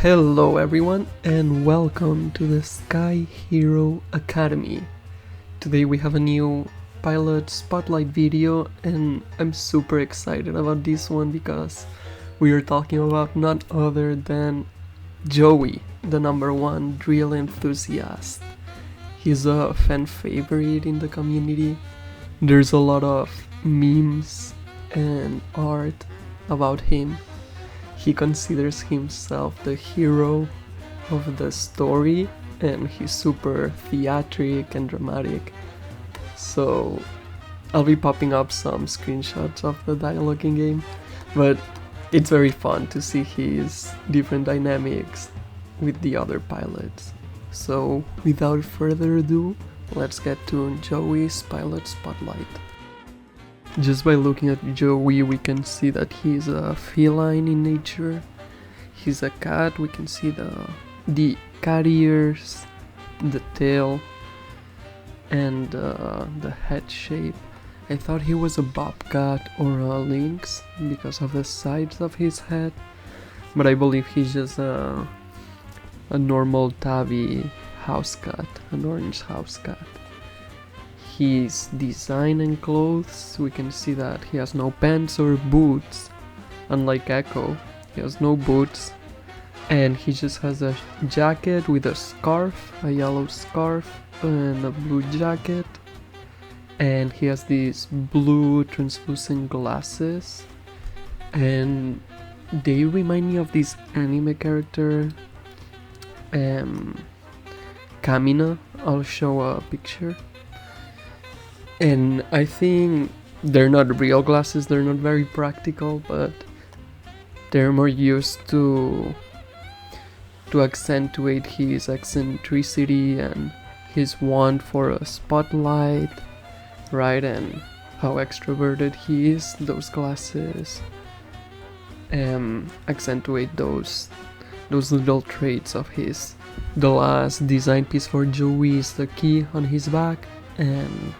Hello everyone and welcome to the Sky Hero Academy. Today we have a new pilot spotlight video and I'm super excited about this one because we are talking about none other than Joey, the #1 drill enthusiast. He's a fan favorite in the community. There's a lot of memes and art about him. He considers himself the hero of the story and he's super theatric and dramatic. So I'll be popping up some screenshots of the dialogue in game, but it's very fun to see his different dynamics with the other pilots. So without further ado, let's get to Joey's pilot spotlight. Just by looking at Joey, we can see that he's a feline in nature. He's a cat. We can see the cat ears, the tail, and the head shape. I thought he was a bobcat or a lynx because of the size of his head, but I believe he's just a normal tabby house cat, an orange house cat. His design and clothes, we can see that he has no pants or boots. Unlike Echo, he has no boots, and he just has a jacket with a scarf, a yellow scarf, and a blue jacket. And he has these blue translucent glasses, and they remind me of this anime character, Kamina. I'll show a picture. And I think they're not real glasses, they're not very practical, but they're more used to accentuate his eccentricity and his want for a spotlight, right? And how extroverted he is. Those glasses accentuate those little traits of his. The last design piece for Joey is the key on his back, and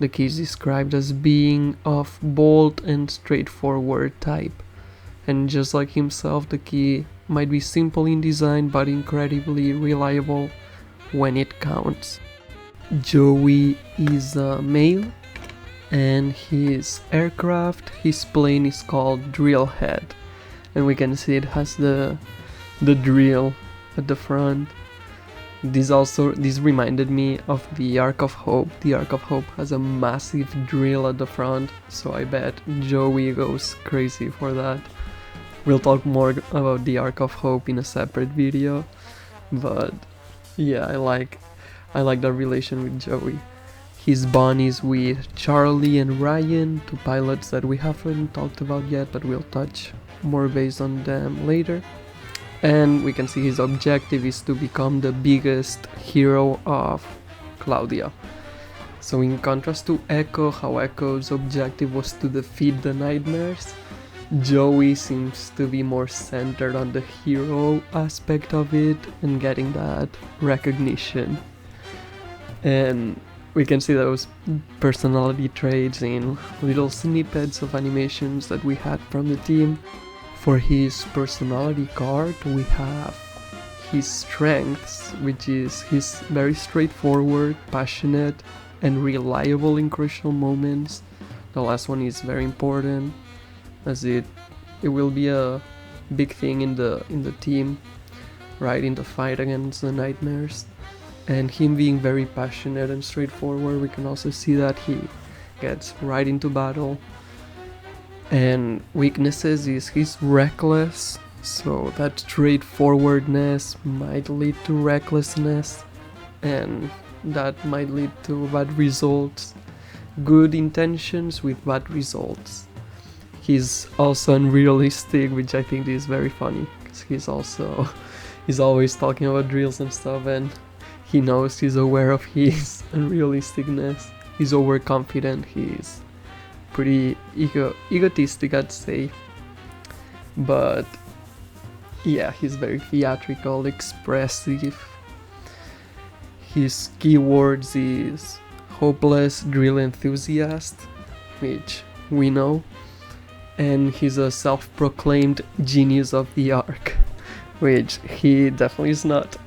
the key is described as being of bold and straightforward type. And just like himself, the key might be simple in design but incredibly reliable when it counts. Joey is a male, and his aircraft, his plane is called Drillhead, and we can see it has the drill at the front. This reminded me of the Ark of Hope. The Ark of Hope has a massive drill at the front, so I bet Joey goes crazy for that. We'll talk more about the Ark of Hope in a separate video, but yeah, I like that relation with Joey. His bond is with Charlie and Ryan, two pilots that we haven't talked about yet, but we'll touch more based on them later. And we can see his objective is to become the biggest hero of Claudia. So in contrast to Echo, how Echo's objective was to defeat the nightmares, Joey seems to be more centered on the hero aspect of it and getting that recognition. And we can see those personality traits in little snippets of animations that we had from the team. For his personality card, we have his strengths, which is he's very straightforward, passionate, and reliable in crucial moments. The last one is very important, as it will be a big thing in the team, right, in the fight against the nightmares. And him being very passionate and straightforward, we can also see that he gets right into battle. And weaknesses is he's reckless, so that straightforwardness might lead to recklessness, and that might lead to bad results. Good intentions with bad results. He's also unrealistic, which I think is very funny, because he's always talking about drills and stuff, and he knows, he's aware of his unrealisticness. He's overconfident, he's pretty egotistic, I'd say, but yeah, he's very theatrical, expressive. His keywords is hopeless drill enthusiast, which we know, and he's a self-proclaimed genius of the Ark, which he definitely is not.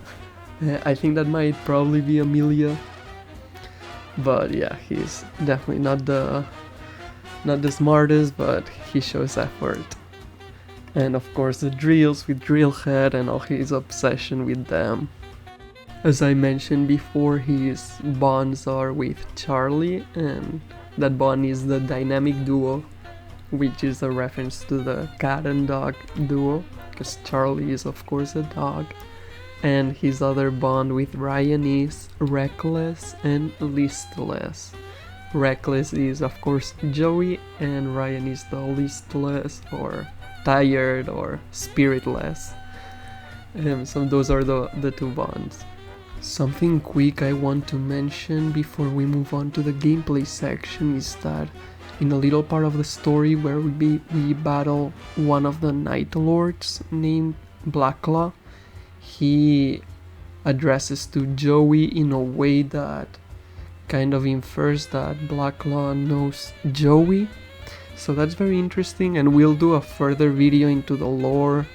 I think that might probably be Amelia, but yeah, he's definitely not the smartest, but he shows effort. And of course the drills with Drillhead and all his obsession with them. As I mentioned before, his bonds are with Charlie, and that bond is the dynamic duo, which is a reference to the cat and dog duo, because Charlie is of course a dog. And his other bond with Ryan is reckless and listless. Reckless is of course Joey, and Ryan is the listless or tired or spiritless. So those are the two bonds. Something quick I want to mention before we move on to the gameplay section is that in a little part of the story where we battle one of the Night Lords named Blacklaw, he addresses to Joey in a way that kind of infers that Blacklaw knows Joey. So that's very interesting, and we'll do a further video into the lore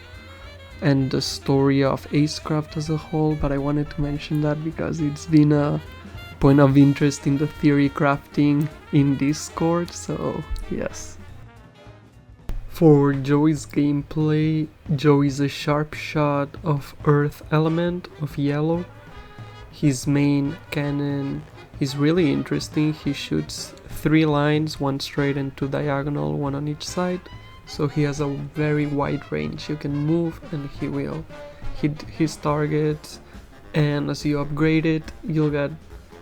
and the story of Acecraft as a whole, but I wanted to mention that because it's been a point of interest in the theory crafting in Discord, so yes. For Joey's gameplay, Joey's a sharp shot of earth element of yellow. His main cannon is really interesting. He shoots 3 lines, 1 straight and 2 diagonal, 1 on each side. So he has a very wide range. You can move and he will hit his targets, and as you upgrade it, you'll get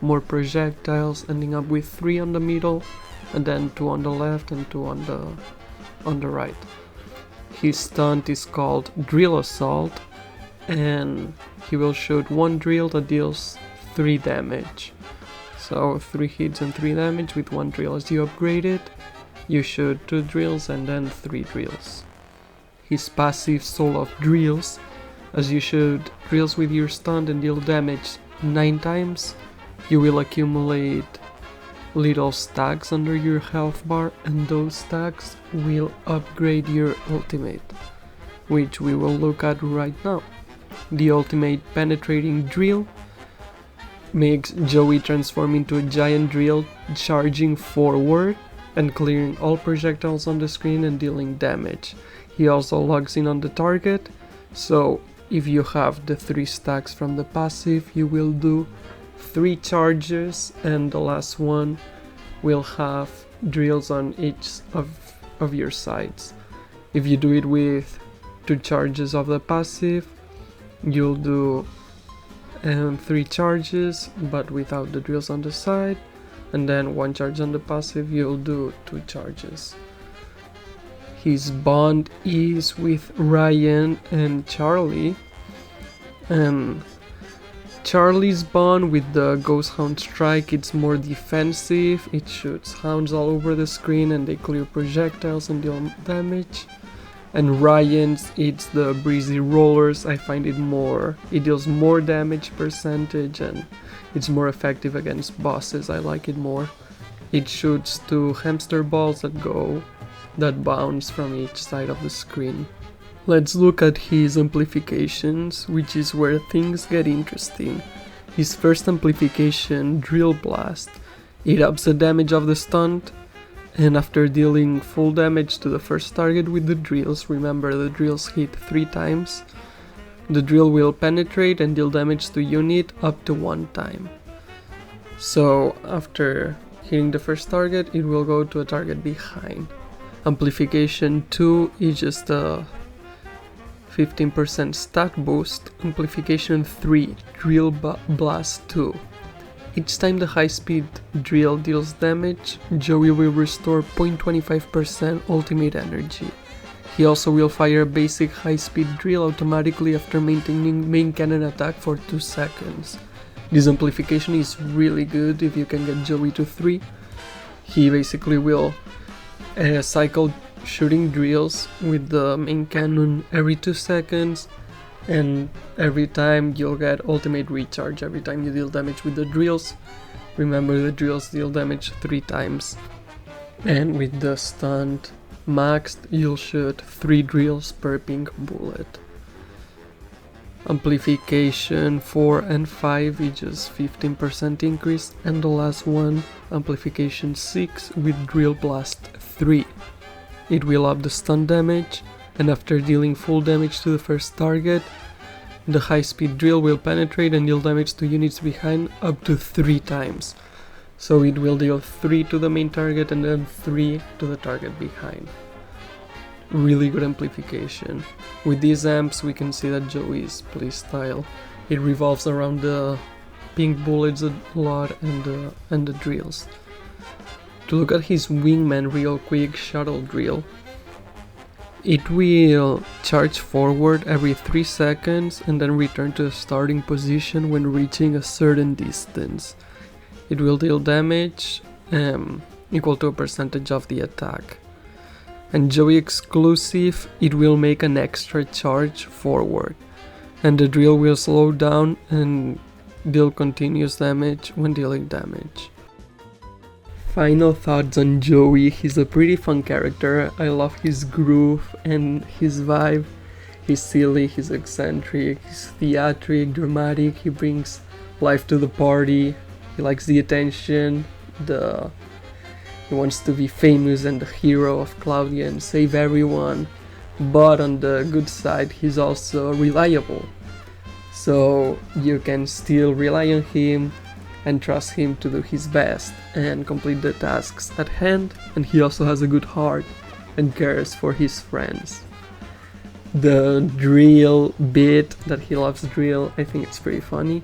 more projectiles, ending up with 3 on the middle, and then 2 on the left and 2 on the right. His stunt is called Drill Assault, and he will shoot 1 drill that deals 3 damage. So 3 hits and 3 damage with 1 drill. As you upgrade it, you shoot 2 drills and then 3 drills. His passive Soul of Drills, as you shoot drills with your stunt and deal damage 9 times, you will accumulate little stacks under your health bar, and those stacks will upgrade your ultimate, which we will look at right now. The ultimate Penetrating Drill makes Joey transform into a giant drill, charging forward and clearing all projectiles on the screen and dealing damage. He also logs in on the target, so if you have the 3 stacks from the passive, you will do 3 charges, and the last one will have drills on each of your sides. If you do it with 2 charges of the passive, you'll do 3 charges but without the drills on the side, and then 1 charge on the passive, you'll do 2 charges. His bond is with Ryan and Charlie, and Charlie's bond with the Ghost Hound Strike, it's more defensive. It shoots hounds all over the screen and they clear projectiles and deal damage. And Ryan's, it's the Breezy Rollers. I find it deals more damage percentage and it's more effective against bosses. I like it more. It shoots 2 hamster balls that bounce from each side of the screen. Let's look at his amplifications, which is where things get interesting. His first amplification, Drill Blast, it ups the damage of the stunt, and after dealing full damage to the first target with the drills, remember the drills hit 3 times, the drill will penetrate and deal damage to unit up to 1 time. So after hitting the first target, it will go to a target behind. Amplification 2 is just a 15% stat boost. Amplification 3, Drill Blast 2. Each time the high-speed drill deals damage, Joey will restore 0.25% ultimate energy. He also will fire a basic high-speed drill automatically after maintaining main cannon attack for 2 seconds. This amplification is really good if you can get Joey to 3. He basically will cycle shooting drills with the main cannon every 2 seconds, and every time you'll get ultimate recharge every time you deal damage with the drills. Remember, the drills deal damage 3 times, and with the stunt maxed, you'll shoot 3 drills per pink bullet. Amplification 4 and 5 is just 15% increase, and the last one, Amplification 6 with Drill Blast 3. It will up the stun damage, and after dealing full damage to the first target, the high-speed drill will penetrate and deal damage to units behind up to 3 times. So it will deal 3 to the main target and then 3 to the target behind. Really good amplification. With these amps we can see that Joey's playstyle, it revolves around the pink bullets a lot and the drills. To look at his wingman real quick, shuttle drill, it will charge forward every 3 seconds and then return to the starting position when reaching a certain distance. It will deal damage equal to a percentage of the attack. And Joey exclusive, it will make an extra charge forward, and the drill will slow down and deal continuous damage when dealing damage. Final thoughts on Joey. He's a pretty fun character. I love his groove and his vibe. He's silly, he's eccentric, he's theatric, dramatic, he brings life to the party, he likes the attention, he wants to be famous and the hero of Claudia and save everyone, but on the good side he's also reliable. So you can still rely on him and trust him to do his best and complete the tasks at hand, and he also has a good heart and cares for his friends. The drill bit that he loves drill, I think it's pretty funny,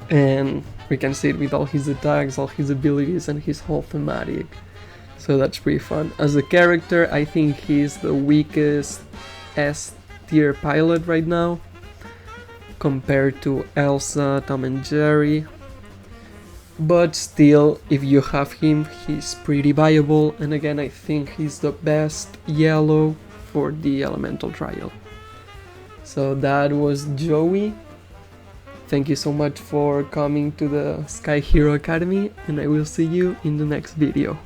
and we can see it with all his attacks, all his abilities and his whole thematic, so that's pretty fun. As a character, I think he's the weakest S tier pilot right now compared to Elsa, Tom and Jerry. But still, if you have him, he's pretty viable, and again I think he's the best yellow for the elemental trial. So that was Joey. Thank you so much for coming to the Sky Hero Academy, and I will see you in the next video.